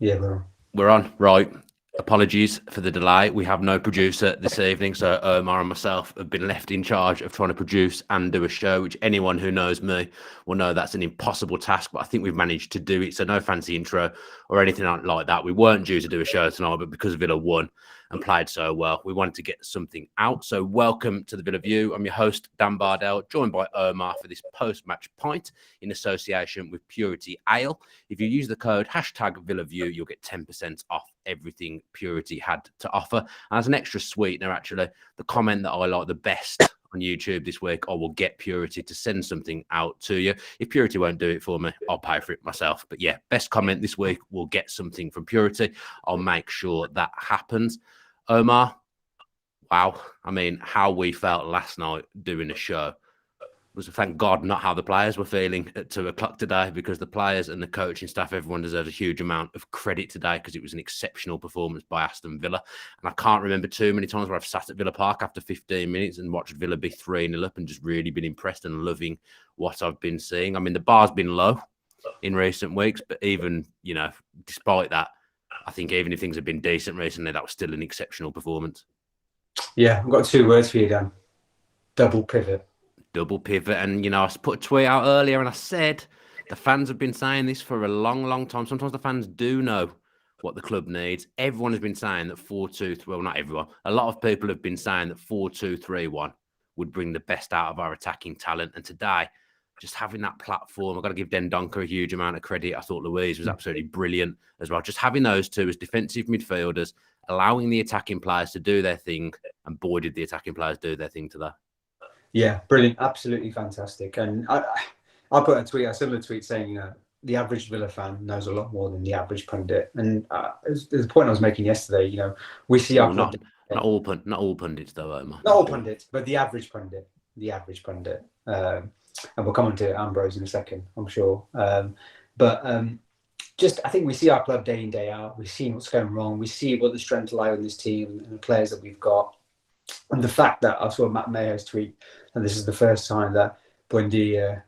Yeah, bro. We're on. Right. Apologies for the delay. We have no producer this evening, so Omar and myself have been left in charge of trying to produce and do a show, which anyone who knows me will know that's an impossible task, but I think we've managed to do it. So no fancy intro or anything like that. We weren't due to do a show tonight, but because Villa won and played so well, we wanted to get something out. So welcome to the Villa View. I'm your host, Dan Bardell, joined by Omar for this post-match pint in association with Purity Ale. If you use the code #VillaView, you'll get 10% off everything Purity had to offer. And as an extra sweetener, actually, the comment that I like the best on YouTube this week, I will get Purity to send something out to you. If Purity won't do it for me, I'll pay for it myself. But yeah, best comment this week will get something from Purity. I'll make sure that happens. Omar, wow. I mean, how we felt last night doing a show was, thank God, not how the players were feeling at 2 o'clock today, because the players and the coaching staff, everyone deserves a huge amount of credit today because it was an exceptional performance by Aston Villa. And I can't remember too many times where I've sat at Villa Park after 15 minutes and watched Villa be 3-0 up and just really been impressed and loving what I've been seeing. I mean, the bar's been low in recent weeks, but even, despite that, I think even if things have been decent recently, that was still an exceptional performance. Yeah, I've got 2 words for you, Dan. Double pivot. Double pivot. And, I put a tweet out earlier and I said the fans have been saying this for a long, long time. Sometimes the fans do know what the club needs. Everyone has been saying that 4-2-3, well, not everyone. A lot of people have been saying that 4-2-3-1 would bring the best out of our attacking talent. And today, just having that platform, I've got to give Den Donker a huge amount of credit. I thought Louise was absolutely brilliant as well. Just having those two as defensive midfielders, allowing the attacking players to do their thing, and boy, did the attacking players do their thing today. Yeah, brilliant. Absolutely fantastic. And I put a similar tweet saying, the average Villa fan knows a lot more than the average pundit. And there's a point I was making yesterday, we see our not all pundits though, Omar. Not all pundits, but the average pundit. And we'll come on to Ambrose in a second, I'm sure. Just I think we see our club day in, day out. We've seen what's going wrong. We see what the strengths lie in this team and the players that we've got. And the fact that I saw Matt Mayo's tweet, and this is the first time that Buendia,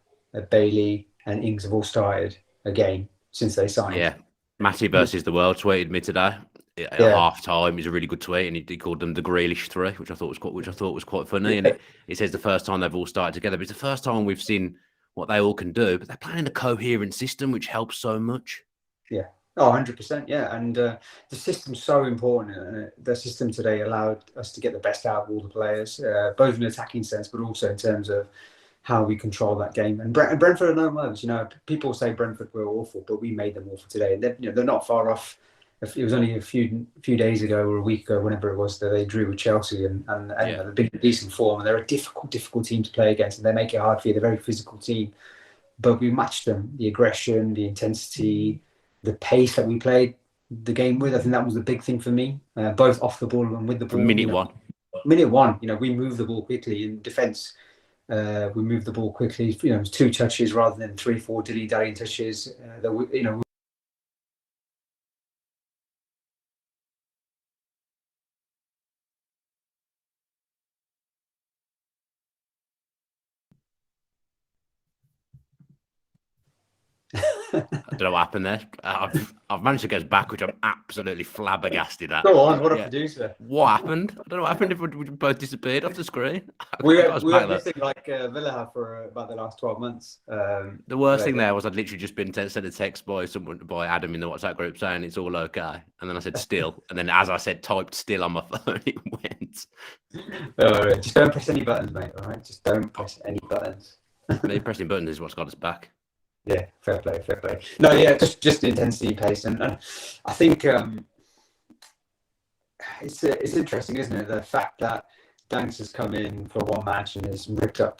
Bailey and Ings have all started a game since they signed. Yeah, Matty versus the world tweeted me today at half time. It's a really good tweet, and he called them the Grealish 3, which I thought was quite funny. And it says the first time they've all started together, but it's the first time we've seen what they all can do. But they're playing a coherent system, which helps so much. Yeah. Oh, 100%, yeah. And the system's so important. And the system today allowed us to get the best out of all the players, both in an attacking sense, but also in terms of how we control that game. And Brentford are no mugs. People say Brentford were awful, but we made them awful today. And they're not far off. It was only a few days ago or a week ago, whenever it was, that they drew with Chelsea and they're big, decent form. And they're a difficult team to play against, and they make it hard for you. They're a very physical team. But we matched them. The aggression, the intensity, the pace that we played the game with, I think that was the big thing for me, both off the ball and with the ball. From minute one, we moved the ball quickly in defence. We moved the ball quickly. It was 2 touches rather than 3-4 dilly-dallying touches. I don't know what happened there. I've managed to get back, which I'm absolutely flabbergasted at. Go on, what a producer. What happened? I don't know what happened if we both disappeared off the screen. We were missing like Villa have for about the last 12 months. The worst thing there was I'd literally just been sent a text by Adam in the WhatsApp group saying it's all okay. And then I said still. And then as I said, typed still on my phone, it went. Just don't press any buttons, mate, all right? Just don't press any buttons. Me pressing buttons is what's got us back. Yeah, fair play. No, yeah, just intensity, pace, and I think it's interesting, isn't it? The fact that Danks has come in for one match and has ripped up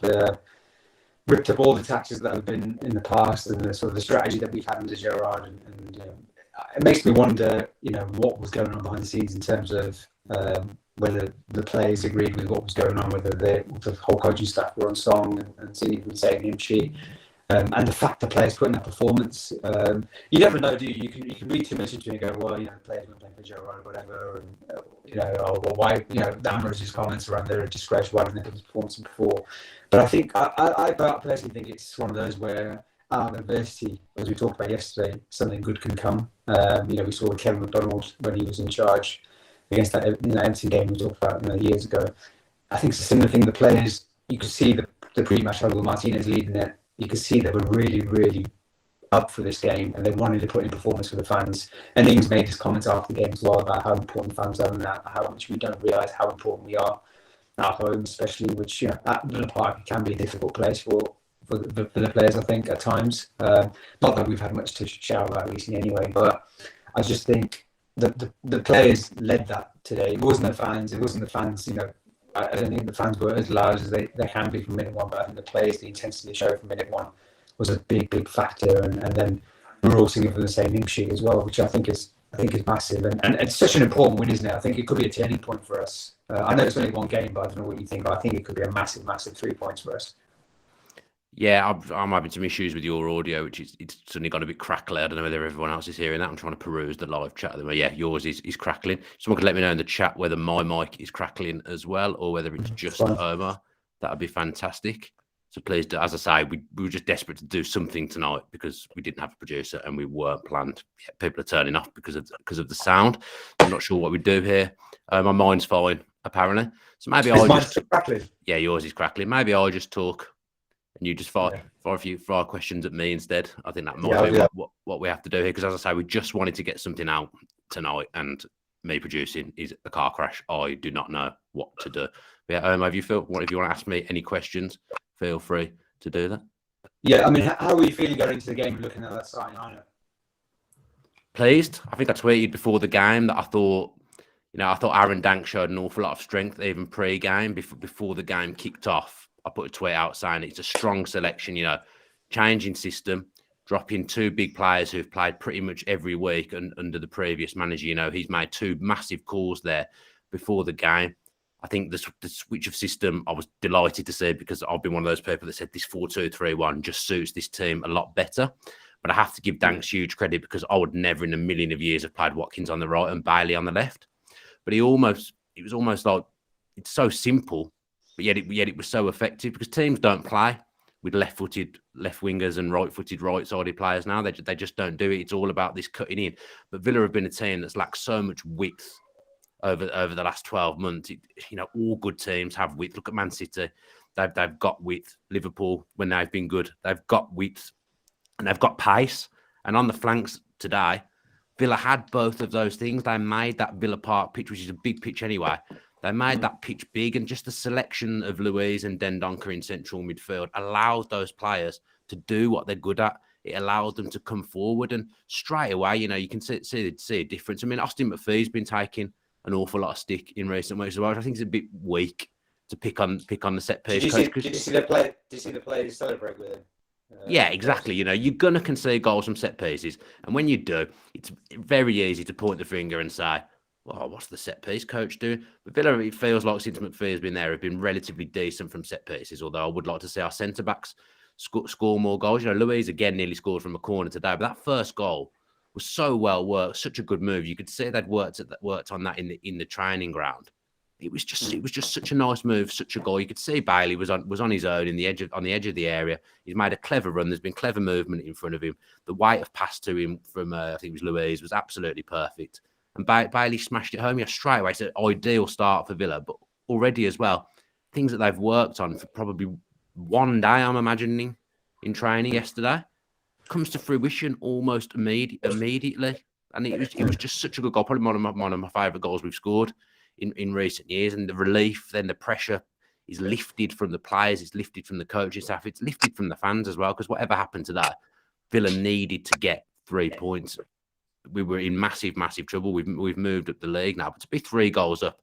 all the tactics that have been in the past and the sort of the strategy that we've had under Gerrard, and it makes me wonder, what was going on behind the scenes in terms of whether the players agreed with what was going on, whether the whole coaching staff were on song and singing saying hymn sheet. And the fact the players put in that performance, you never know, do you? You can read too much into it and go, well, the players were playing for Gerrard or whatever, and why, Amrose's comments around their disgrace, why didn't they put this performance in before? But I think I personally think it's one of those where out of adversity, as we talked about yesterday, something good can come. We saw with Kevin McDonald when he was in charge against that Everton game we talked about years ago. I think it's a similar thing. The players, you could see the pre-match Raul Martinez leading it. You could see they were really, really up for this game, and they wanted to put in performance for the fans. And Ings made his comments after the game as well about how important fans are and how much we don't realise how important we are at home, especially, which at Villa Park can be a difficult place for the players, I think, at times. Not that we've had much to shout about recently anyway, but I just think the players led that today. It wasn't the fans, I don't think the fans were as loud as they can be from minute one, but I think the players, the intensity they showed from minute one was a big factor. And then we were all singing from the same hymn sheet as well, which I think is massive. And it's such an important win, isn't it? I think it could be a turning point for us. I know it's only one game, but I don't know what you think, but I think it could be a massive 3 points for us. Yeah, I'm having some issues with your audio, which it's suddenly got a bit crackly. I don't know whether everyone else is hearing that. I'm trying to peruse the live chat. Yeah, yours is crackling. Someone could let me know in the chat whether my mic is crackling as well, or whether it's just Omar. That would be fantastic. So please, as I say, we were just desperate to do something tonight because we didn't have a producer and we weren't planned. Yeah, people are turning off because of the sound. I'm not sure what we do here. My mind's fine, apparently. So maybe yeah, yours is crackling. Maybe I'll just talk. And you just fire questions at me instead. I think that might be what we have to do here. Because as I say, we just wanted to get something out tonight, and me producing is a car crash. I do not know what to do. But yeah, if you want to ask me any questions, feel free to do that. Yeah, I mean, how are you feeling going into the game looking at that starting lineup? Pleased. I think I tweeted before the game that I thought Aaron Danks showed an awful lot of strength even pre-game before the game kicked off. I put a tweet out saying it's a strong selection, changing system, dropping 2 big players who've played pretty much every week and under the previous manager. He's made 2 massive calls there before the game. I think the switch of system, I was delighted to see, because I've been one of those people that said this 4-2-3-1 just suits this team a lot better. But I have to give Danks huge credit, because I would never in a million of years have played Watkins on the right and Bailey on the left. But it was almost like, it's so simple, but yet it was so effective, because teams don't play with left-footed left wingers and right-footed right-sided players now. They just don't do it. It's all about this cutting in. But Villa have been a team that's lacked so much width over the last 12 months. All good teams have width. Look at Man City. They've got width. Liverpool, when they've been good, they've got width and they've got pace. And on the flanks today, Villa had both of those things. They made that Villa Park pitch, which is a big pitch anyway. They made that pitch big, and just the selection of Luiz and Dendoncker in central midfield allows those players to do what they're good at. It allows them to come forward, and straight away, you can see a difference. I mean, Austin McPhee's been taking an awful lot of stick in recent weeks as well. I think it's a bit weak to pick on the set piece. Did you see the players celebrate with him? Yeah, exactly. You're going to concede goals from set pieces, and when you do, it's very easy to point the finger and say, well, what's the set piece coach doing? But Villa, it feels like since McPhee has been there, have been relatively decent from set pieces, although I would like to see our centre-backs score more goals. Luiz again nearly scored from a corner today, but that first goal was so well worked, such a good move. You could see they'd worked on that in the training ground. It was just such a nice move, such a goal. You could see Bailey was on his own on the edge of the area. He's made a clever run. There's been clever movement in front of him. The weight of pass to him from I think it was Luiz was absolutely perfect. And Bailey smashed it home straight away. It's an ideal start for Villa. But already as well, things that they've worked on for probably one day, I'm imagining, in training yesterday, comes to fruition almost immediately. And it was just such a good goal. Probably one of my favourite goals we've scored in recent years. And the relief, then the pressure is lifted from the players. It's lifted from the coaching staff. It's lifted from the fans as well. Because whatever happened today, Villa needed to get 3 points. We were in massive trouble. We've moved up the league now, but to be 3 goals up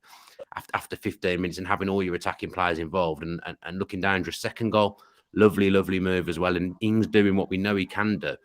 after 15 minutes and having all your attacking players involved and looking dangerous. Second goal, lovely move as well. And Ings doing what we know he can do.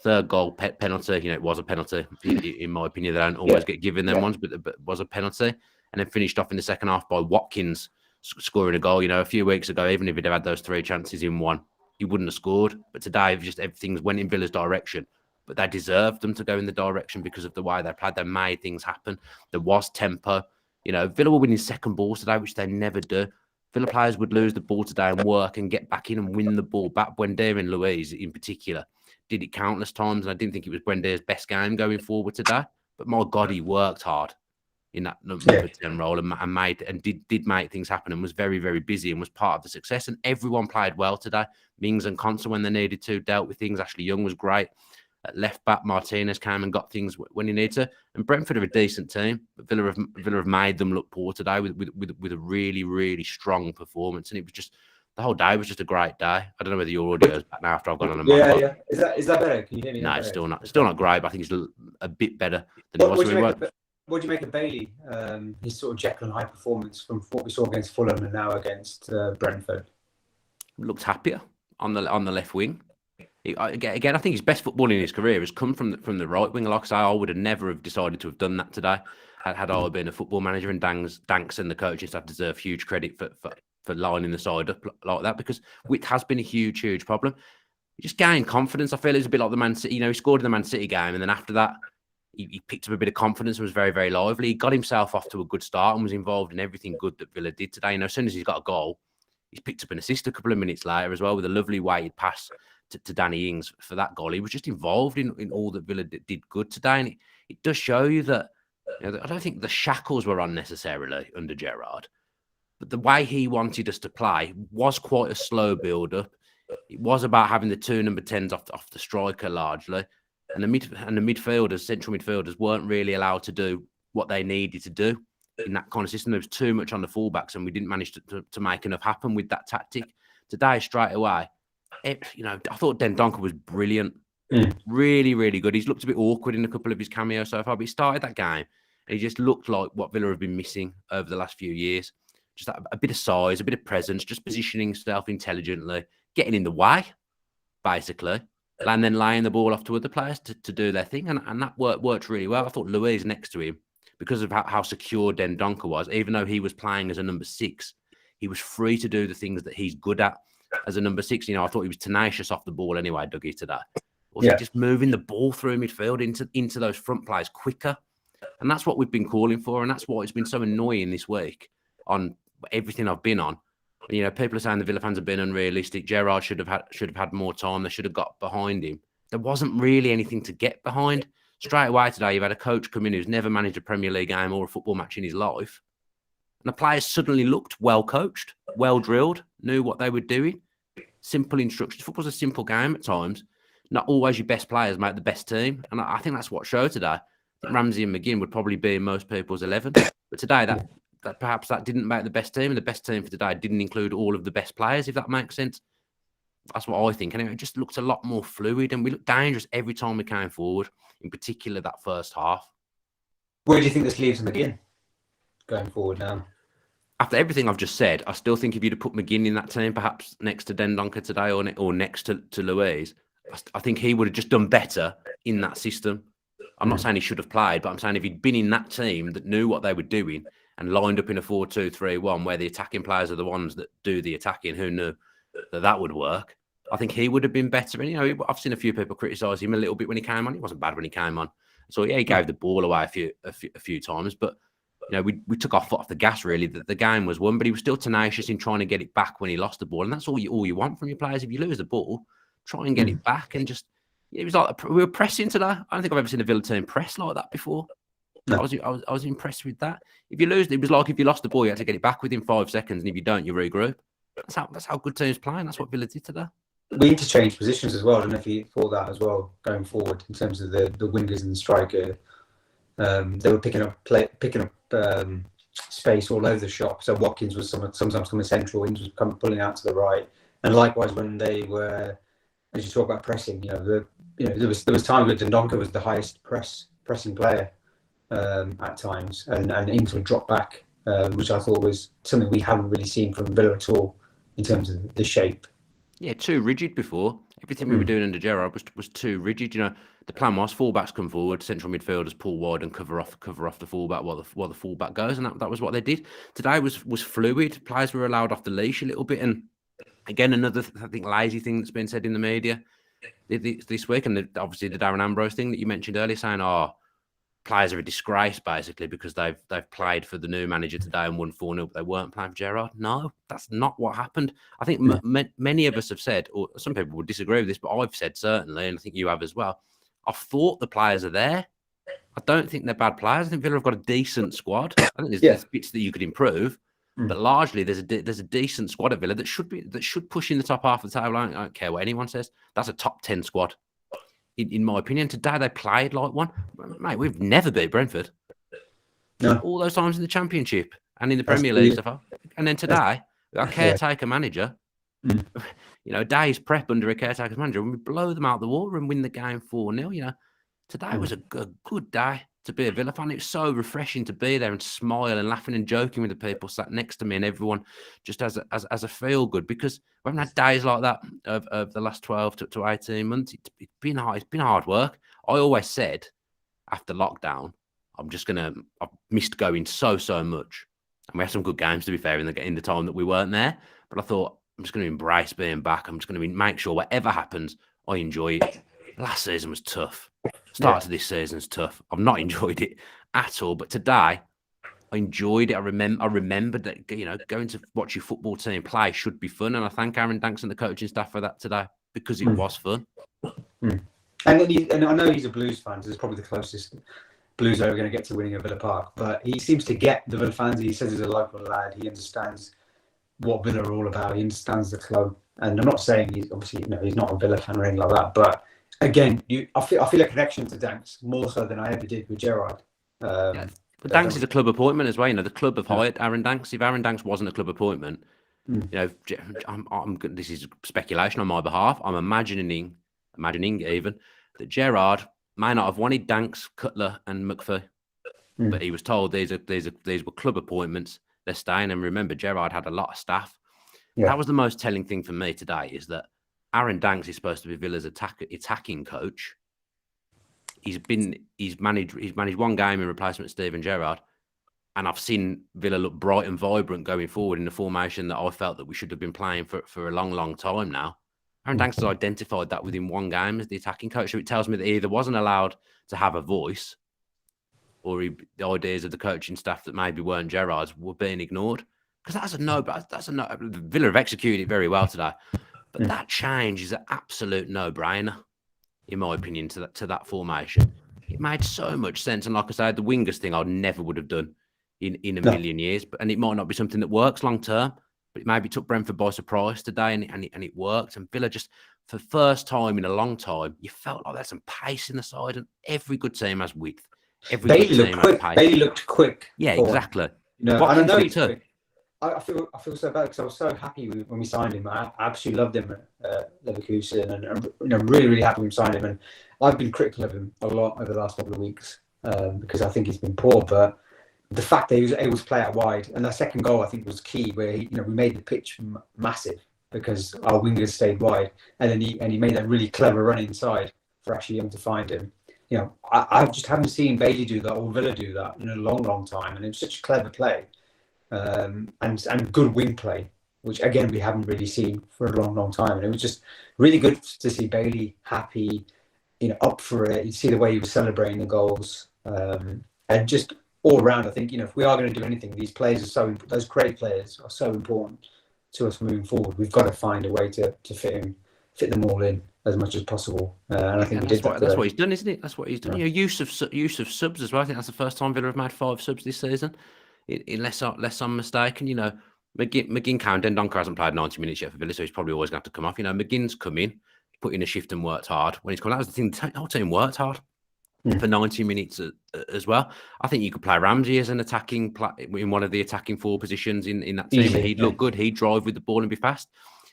Third goal, penalty. It was a penalty in my opinion. They don't always get given them ones, but it was a penalty. And then finished off in the second half by Watkins scoring a goal. A few weeks ago, even if he'd have had those 3 chances in one, he wouldn't have scored. But today, just everything went in Villa's direction. But they deserved them to go in the direction because of the way they played. They made things happen. There was tempo. Villa were winning second balls today, which they never do. Villa players would lose the ball today and work and get back in and win the ball back. Buendia and Luiz, in particular, did it countless times, and I didn't think it was Buendia's best game going forward today. But my God, he worked hard in that number 10 role and made and did make things happen and was very, very busy and was part of the success. And everyone played well today. Mings and Conser, when they needed to, dealt with things. Ashley Young was great. At left back, Martinez came and got things when he needed to. And Brentford are a decent team, but Villa have made them look poor today with a really, really strong performance. And it was just, the whole day was just a great day. I don't know whether your audio is back now after I've gone on a mic. Yeah. Is that better? Can you hear me? No, it's still not great, but I think it's a bit better than it was. What do you make of Bailey? His sort of Jekyll and Hyde performance from what we saw against Fulham and now against Brentford. Looked happier on the left wing. Again, I think his best football in his career has come from the right wing. Like I say, I would have never decided to have done that today had I been a football manager. And Danks and the coaching staff deserve huge credit for lining the side up like that, because width has been a huge problem. He just gained confidence. I feel it's a bit like the Man City. He scored in the Man City game, and then after that, he picked up a bit of confidence and was very, very lively. He got himself off to a good start and was involved in everything good that Villa did today. As soon as he's got a goal, he's picked up an assist a couple of minutes later as well with a lovely weighted pass to Danny Ings for that goal. He was just involved in all that Villa did good today. And it does show you that, I don't think the shackles were unnecessarily under Gerrard, but the way he wanted us to play was quite a slow build-up. It was about having the two number 10s off the striker largely. And the midfielders, central midfielders, weren't really allowed to do what they needed to do in that kind of system. There was too much on the fullbacks, and we didn't manage to make enough happen with that tactic. Today, straight away, I thought Dendoncker was brilliant. Really, really good. He's looked a bit awkward in a couple of his cameos so far, but he started that game and he just looked like what Villa have been missing over the last few years. Just a bit of size, a bit of presence, just positioning himself intelligently, getting in the way, basically, and then laying the ball off to other players to do their thing. And that worked really well. I thought Luiz next to him, because of how secure Dendoncker was, even though he was playing as a number 6, he was free to do the things that he's good at as a number 6. I thought he was tenacious off the ball anyway, Dougie, today. Also, just moving the ball through midfield into those front players quicker. And that's what we've been calling for. And that's why it's been so annoying this week on everything I've been on. People are saying the Villa fans have been unrealistic. Gerrard should have had more time. They should have got behind him. There wasn't really anything to get behind. Straight away today, you've had a coach come in who's never managed a Premier League game or a football match in his life. And the players suddenly looked well coached, well drilled, knew what they were doing. Simple instructions. Football's a simple game at times. Not always your best players make the best team. And I think that's what showed today. Ramsey and McGinn would probably be in most people's 11. But today, that perhaps that didn't make the best team. And the best team for today didn't include all of the best players, if that makes sense. That's what I think. Anyway, it just looked a lot more fluid, and we looked dangerous every time we came forward, in particular that first half. Where do you think this leaves McGinn going forward now? After everything I've just said, I still think if you'd have put McGinn in that team, perhaps next to Dendoncker today or next to Luiz, I think he would have just done better in that system. I'm not saying he should have played, but I'm saying if he'd been in that team that knew what they were doing and lined up in a 4-2-3-1 where the attacking players are the ones that do the attacking, who knew that would work, I think he would have been better. And, I've seen a few people criticise him a little bit when he came on. He wasn't bad when he came on. So, he gave the ball away a few times, but we took our foot off the gas, really. The game was won, but he was still tenacious in trying to get it back when he lost the ball. And that's all you want from your players. If you lose the ball, try and get it back. And just, it was like we were pressing today. I don't think I've ever seen a Villa team press like that before. No. I was impressed with that. If you lose, it was like if you lost the ball, you had to get it back within 5 seconds. And if you don't, you regroup. That's how good teams play. And that's what Villa did today. We need to change positions as well. I don't know if you thought that as well going forward in terms of the wingers and the striker. They were picking up space all over the shop. So Watkins was sometimes coming central, Ings was pulling out to the right, and likewise when they were, as you talk about pressing, there was times where Dendoncker was the highest pressing player at times, and Ings would drop back, which I thought was something we haven't really seen from Villa at all in terms of the shape. Yeah, too rigid before. Everything we were doing under Gerrard was too rigid. The plan was fullbacks come forward, central midfielders pull wide and cover off the fullback while the fullback goes, and that was what they did. Today was fluid. Players were allowed off the leash a little bit, and again another I think lazy thing that's been said in the media this week, and obviously the Darren Ambrose thing that you mentioned earlier, saying players are a disgrace basically because they've played for the new manager today and won 4-0, but they weren't playing for Gerrard. No, that's not what happened. I think many of us have said, or some people would disagree with this, but I've said certainly, and I think you have as well. I thought the players are there. I don't think they're bad players. I think Villa have got a decent squad. I think there's bits that you could improve, but largely there's a decent squad at Villa that should push in the top half of the table. I don't care what anyone says. That's a top 10 squad. In my opinion, today they played like one. Mate, we've never beat Brentford. No. All those times in the Championship and in the Premier League so far. And then today, our caretaker manager, a day's prep under a caretaker manager, and we blow them out the water and win the game 4-0. Today was a good day to be a Villa fan. It was so refreshing to be there and smile and laughing and joking with the people sat next to me and everyone just as a feel good, because we haven't had days like that of the last 12 to 18 months. It's been hard work. I always said after lockdown, I've missed going so much. And we had some good games, to be fair, in the time that we weren't there. But I thought, I'm just going to embrace being back. I'm just going to make sure whatever happens, I enjoy it. Last season was tough. Start to this season is tough. I've not enjoyed it at all. But today, I enjoyed it. I remembered that going to watch your football team play should be fun, and I thank Aaron Danks and the coaching staff for that today because it was fun. And I know he's a Blues fan, so it's probably the closest Blues are ever going to get to winning at Villa Park. But he seems to get the Villa fans. He says he's a local lad. He understands what Villa are all about. He understands the club. And I'm not saying he's obviously he's not a Villa fan or anything like that, but again, I feel a connection to Danks more so than I ever did with Gerrard. But Danks is a club appointment as well. The club have hired Aaron Danks. If Aaron Danks wasn't a club appointment, this is speculation on my behalf. I'm imagining even that Gerrard may not have wanted Danks, Cutler, and McPhee, but he was told these were club appointments. They're staying. And remember, Gerrard had a lot of staff. Yeah. That was the most telling thing for me today, is that Aaron Danks is supposed to be Villa's attacking coach. He's managed one game in replacement of Steven Gerrard, and I've seen Villa look bright and vibrant going forward in the formation that I felt that we should have been playing for a long time now. Aaron Danks has identified that within one game as the attacking coach. So it tells me that he either wasn't allowed to have a voice, or the ideas of the coaching staff that maybe weren't Gerrard's were being ignored. Because that's a no. Villa have executed it very well today. But that change is an absolute no-brainer, in my opinion, to that formation. It made so much sense. And like I said, the wingers thing I never would have done in a million years. And it might not be something that works long-term, but it maybe took Brentford by surprise today, and it worked. And Villa just, for the first time in a long time, you felt like there's some pace in the side, and every good team has width. Bailey looked quick. Yeah, exactly. I don't know he's quick. I feel so bad because I was so happy when we signed him. I absolutely loved him at Leverkusen, and I'm really happy we signed him. And I've been critical of him a lot over the last couple of weeks because I think he's been poor. But the fact that he was able to play out wide, and that second goal I think was key, where we made the pitch massive because our wingers stayed wide, and then he made that really clever run inside for actually able to find him. I just haven't seen Bailey do that or Villa do that in a long time, and it was such a clever play. And good wing play, which again we haven't really seen for a long time, and it was just really good to see Bailey happy, up for it. You see the way he was celebrating the goals, and just all around. I think if we are going to do anything, these players those great players are so important to us moving forward. We've got to find a way to fit them all in as much as possible, and I think that's what he's done, isn't it? That's what he's done. Use of subs as well. I think that's the first time Villa have made 5 subs this season. Unless I'm mistaken, McGinn count. Dendoncker hasn't played 90 minutes yet for Villa, so he's probably always going to have to come off. McGinn's come in, put in a shift and worked hard. When he's come, that was the thing. The whole team worked hard for 90 minutes as well. I think you could play Ramsey as an attacking in one of the attacking 4 positions in that team. He'd look good. He'd drive with the ball and be fast.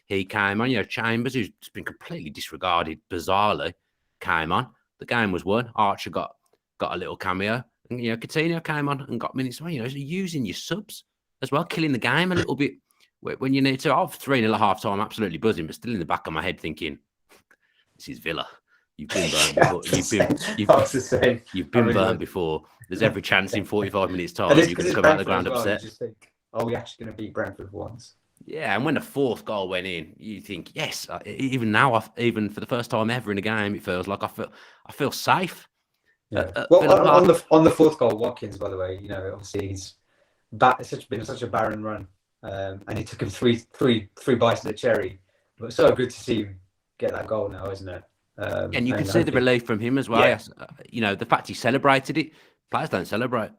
He came on. Chambers, who's been completely disregarded, bizarrely, came on. The game was won. Archer got a little cameo. And, Coutinho came on and got minutes. Well, using your subs as well, killing the game a little bit when you need to. I've 3-0 at half time, absolutely buzzing, but still in the back of my head thinking, this is Villa. You've been burnt before. You've been burnt before. There's every chance in 45 minutes time you're going to come out the ground upset. You just think, are we actually going to beat Brentford once? Yeah, and when the 4th goal went in, you think, yes. Even now, even for the first time ever in a game, it feels like I feel safe. Yeah. Villa Well, Park. on the fourth goal, Watkins, by the way, obviously he's been such a barren run, and it took him three bites of the cherry. But so good to see him get that goal now, isn't it? And you can and see the hopefully, relief from him as well. yeah, Yes. The fact he celebrated it. Players don't celebrate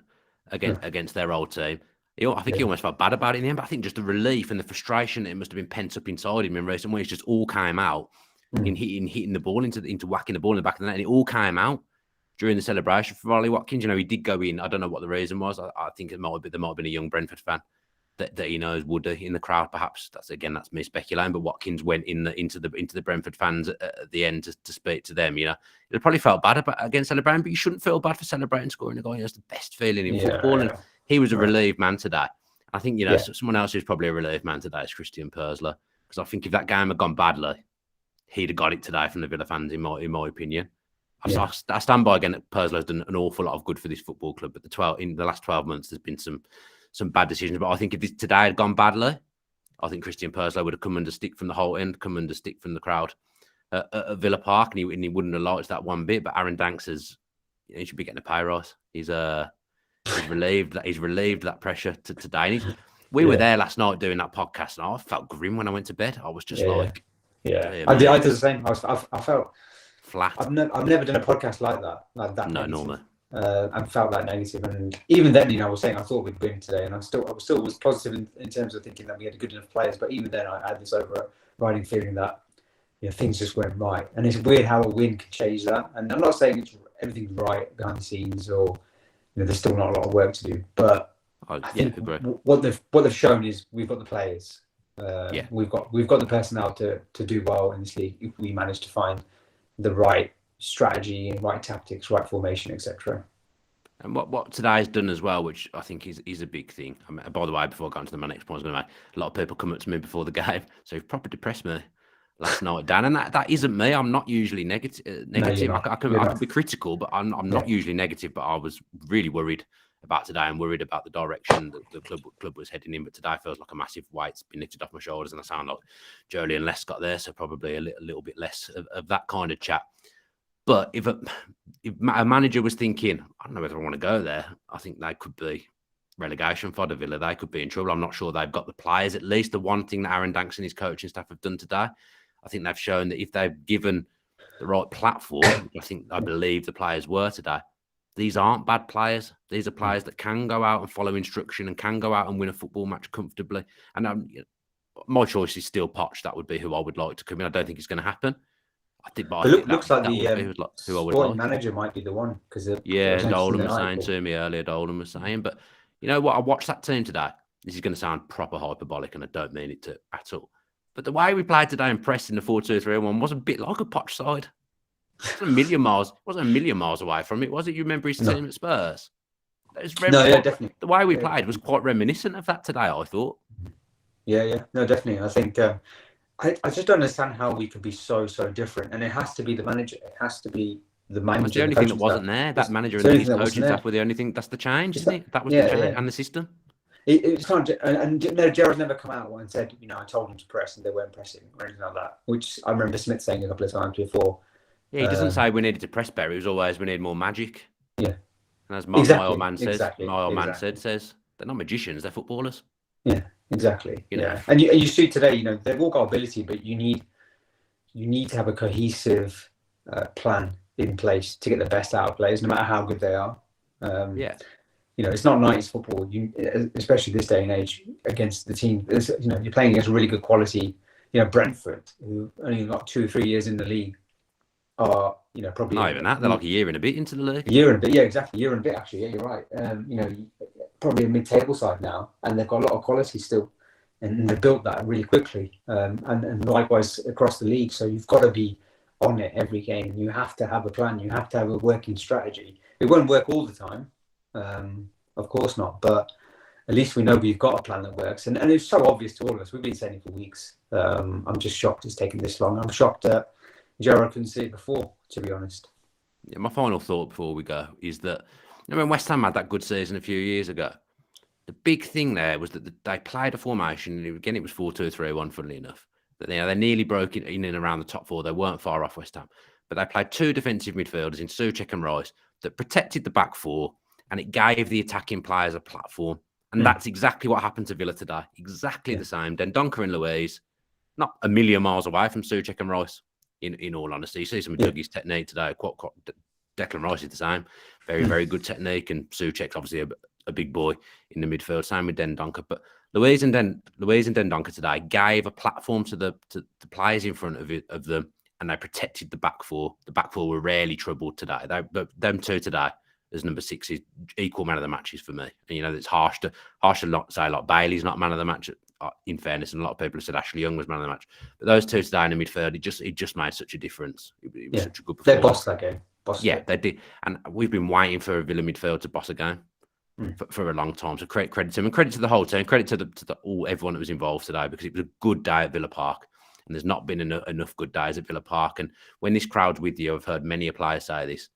Yeah. against their old team. I think he Yeah. almost felt bad about it in the end, but I think just the relief and the frustration that must have been pent up inside him in recent weeks just all came out in hitting the ball into whacking the ball in the back of the net, and it all came out during the celebration for Ollie Watkins. He did go in. I don't know what the reason was. I think there might have been a young Brentford fan that he knows would in the crowd. Perhaps that's me speculating. But Watkins went into the Brentford fans at the end to speak to them. It probably felt bad against celebrating, but you shouldn't feel bad for celebrating scoring a goal. It's the best feeling in football, and he was a relieved man today. I think someone else who's probably a relieved man today is Christian Persler, because I think if that game had gone badly, he'd have got it today from the Villa fans, in my opinion. I stand by again that Persler has done an awful lot of good for this football club, but in the last 12 months, there's been some bad decisions. But I think if today had gone badly, I think Christian Persler would have come under stick from the whole end, come under stick from the crowd at Villa Park, and he wouldn't have liked that one bit. But Aaron Danks he should be getting a pay rise. He's relieved that pressure today. We were there last night doing that podcast, and I felt grim when I went to bed. I was just I did the same. I felt flat. I've never done a podcast like that. No, normally. And felt that negative, and even then, I was saying I thought we'd win today, and I was positive in terms of thinking that we had good enough players. But even then, I had this overriding feeling that things just weren't right, and it's weird how a win can change that. And I'm not saying everything's right behind the scenes, or there's still not a lot of work to do. But I think what they've shown is we've got the players. We've got the personnel to do well in this league if we manage to find the right strategy and right tactics, right formation, etc. And what today's done as well, which I think is a big thing. By the way, before I go on to my next point, I was going to make a lot of people come up to me before the game, so you've proper depressed me last night, Dan. And that isn't me. I'm not usually negative. No, I can be critical, but I'm not usually negative. But I was really worried about today and worried about the direction that the club was heading in. But today feels like a massive weight's been lifted off my shoulders, and I sound like Jolie and Les got there, so probably a little bit less of that kind of chat. But if a manager was thinking, I don't know whether I want to go there, I think they could be relegation fodder, Villa. They could be in trouble. I'm not sure they've got the players. At least the one thing that Aaron Danks and his coaching staff have done today, I think they've shown that if they've given the right platform, I believe the players were today, these aren't bad players. These are players that can go out and follow instruction and can go out and win a football match comfortably. And my choice is still Poch. That would be who I would like to come in. I don't think it's going to happen. It looks like the manager might be the one, because Dolan was saying to me earlier. Dolan was saying, but you know what? I watched that team today. This is going to sound proper hyperbolic, and I don't mean it to at all. But the way we played today and pressed in the 4-2-3-1 was a bit like a Poch side. It wasn't a million miles away from it, was it? You remember his team at Spurs? Definitely. The way we played was quite reminiscent of that today, I thought. Yeah. No, definitely. I think. I just don't understand how we could be so different, and it has to be the manager. It has to be the manager. That's the only thing that wasn't there. That manager and his coaching staff were the only thing. That's the change, isn't it? That was the change, and the system. It's not, and Gerrard's never come out and said, I told them to press and they weren't pressing or anything like that. Which I remember Smith saying a couple of times before. Yeah, he doesn't say we needed to press better. It was always we need more magic. Yeah, and as my old man says, says they're not magicians; they're footballers. Yeah. Exactly. And you see today, they've all got ability, but you need to have a cohesive plan in place to get the best out of players, no matter how good they are. It's not 90s football, especially this day and age, against the team. You're playing against really good quality. Brentford, who only got 2 or 3 years in the league, are probably not even that. They're like a year and a bit into the league. A year and a bit, yeah, exactly. A year and a bit, actually. Yeah, you're right. Probably a mid-table side now, and they've got a lot of quality still, and they've built that really quickly, and likewise across the league. So you've got to be on it every game. You have to have a plan. You have to have a working strategy. It won't work all the time, of course not, but at least we know we've got a plan that works, and it's so obvious to all of us. We've been saying it for weeks. I'm just shocked it's taken this long. I'm shocked that Gerrard couldn't see it before, to be honest. Yeah, my final thought before we go is that, when West Ham had that good season a few years ago, the big thing there was that they played a formation, and again, it was 4-2-3-1, funnily enough. That they nearly broke in and around the top four. They weren't far off West Ham. But they played 2 defensive midfielders in Souček and Rice that protected the back four, and it gave the attacking players a platform. And that's exactly what happened to Villa today. Exactly the same. Dendoncker and Luiz, not a million miles away from Souček and Rice, in all honesty. You see some of Dougie's technique today. Declan Rice is the same. Very, very good technique. And Souček's obviously a big boy in the midfield. Same with Dendoncker. But Luiz and Dendoncker today gave a platform to the players in front of them, and they protected the back four. The back four were rarely troubled today. But them two today, as number 6, is equal man of the matches for me. And you know, it's harsh to say a lot. Bailey's not man of the match, in fairness, and a lot of people have said Ashley Young was man of the match. But those two today in the midfield, it just made such a difference. It was such a good performance. They bossed that game. They did. And we've been waiting for a Villa midfield to boss a game for a long time. So credit to him, and credit to the whole team, credit to everyone that was involved today, because it was a good day at Villa Park. And there's not been enough good days at Villa Park. And when this crowd's with you, I've heard many a player say this,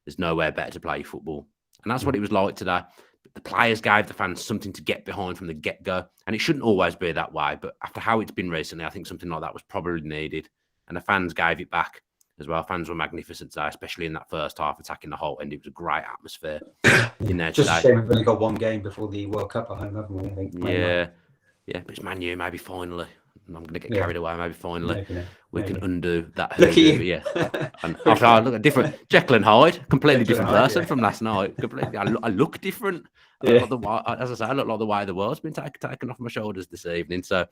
there's nowhere better to play your football. And that's what it was like today. The players gave the fans something to get behind from the get-go. And it shouldn't always be that way. But after how it's been recently, I think something like that was probably needed. And the fans gave it back as well. Fans were magnificent today, especially in that first half, attacking the whole end. It was a great atmosphere in there Just today. a shame we've only got one game before the World Cup at home, haven't we? I think. Yeah. But it's Man U, maybe finally. I'm going to get carried away. Maybe finally we can undo that. Look at you. Yeah. And after I look at different, Jekyll and Hyde, completely different person from last night. Completely, I look different. As I say, I look like the weight of the world's been taken off my shoulders this evening. So,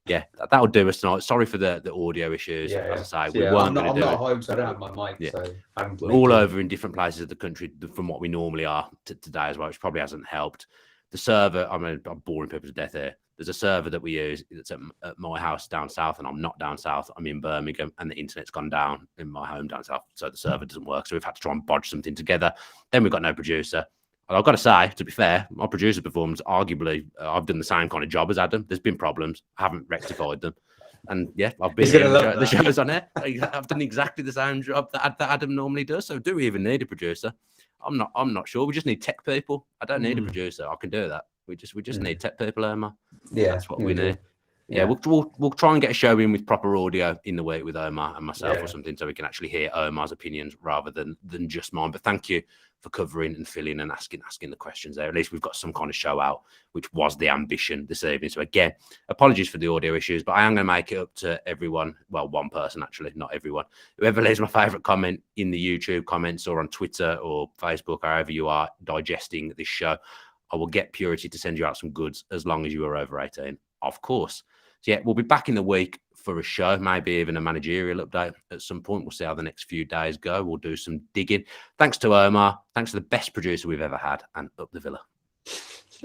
yeah, that'll do us tonight. Sorry for the audio issues. As I say, we weren't going to do it. I'm not at home, so I don't have my mic. So we're all over in different places of the country from what we normally are today as well, which probably hasn't helped. The server, I mean, I'm boring people to death here. There's a server that we use that's at my house down south, and I'm not down south. I'm in Birmingham, and the internet's gone down in my home down south, so the server doesn't work. So we've had to try and bodge something together. Then we've got no producer. And I've got to say, to be fair, my producer performs arguably. I've done the same kind of job as Adam. There's been problems. I haven't rectified them. And yeah, I've been here. The show's on it. I've done exactly the same job that Adam normally does. So do we even need a producer? I'm not sure. We just need tech people. I don't need a producer. I can do that. We just need tech people, Omar. Yeah, that's what we need. Yeah, we'll try and get a show in with proper audio in the week with Omar and myself or something, so we can actually hear Omar's opinions rather than just mine. But thank you for covering and filling and asking the questions there. At least we've got some kind of show out, which was the ambition this evening. So again, apologies for the audio issues, but I am going to make it up to everyone. Well, one person actually, not everyone. Whoever leaves my favourite comment in the YouTube comments or on Twitter or Facebook, however you are digesting this show, I will get Purity to send you out some goods as long as you are over 18, of course. So yeah, we'll be back in the week for a show, maybe even a managerial update at some point. We'll see how the next few days go. We'll do some digging. Thanks to Omar. Thanks to the best producer we've ever had, and up the Villa.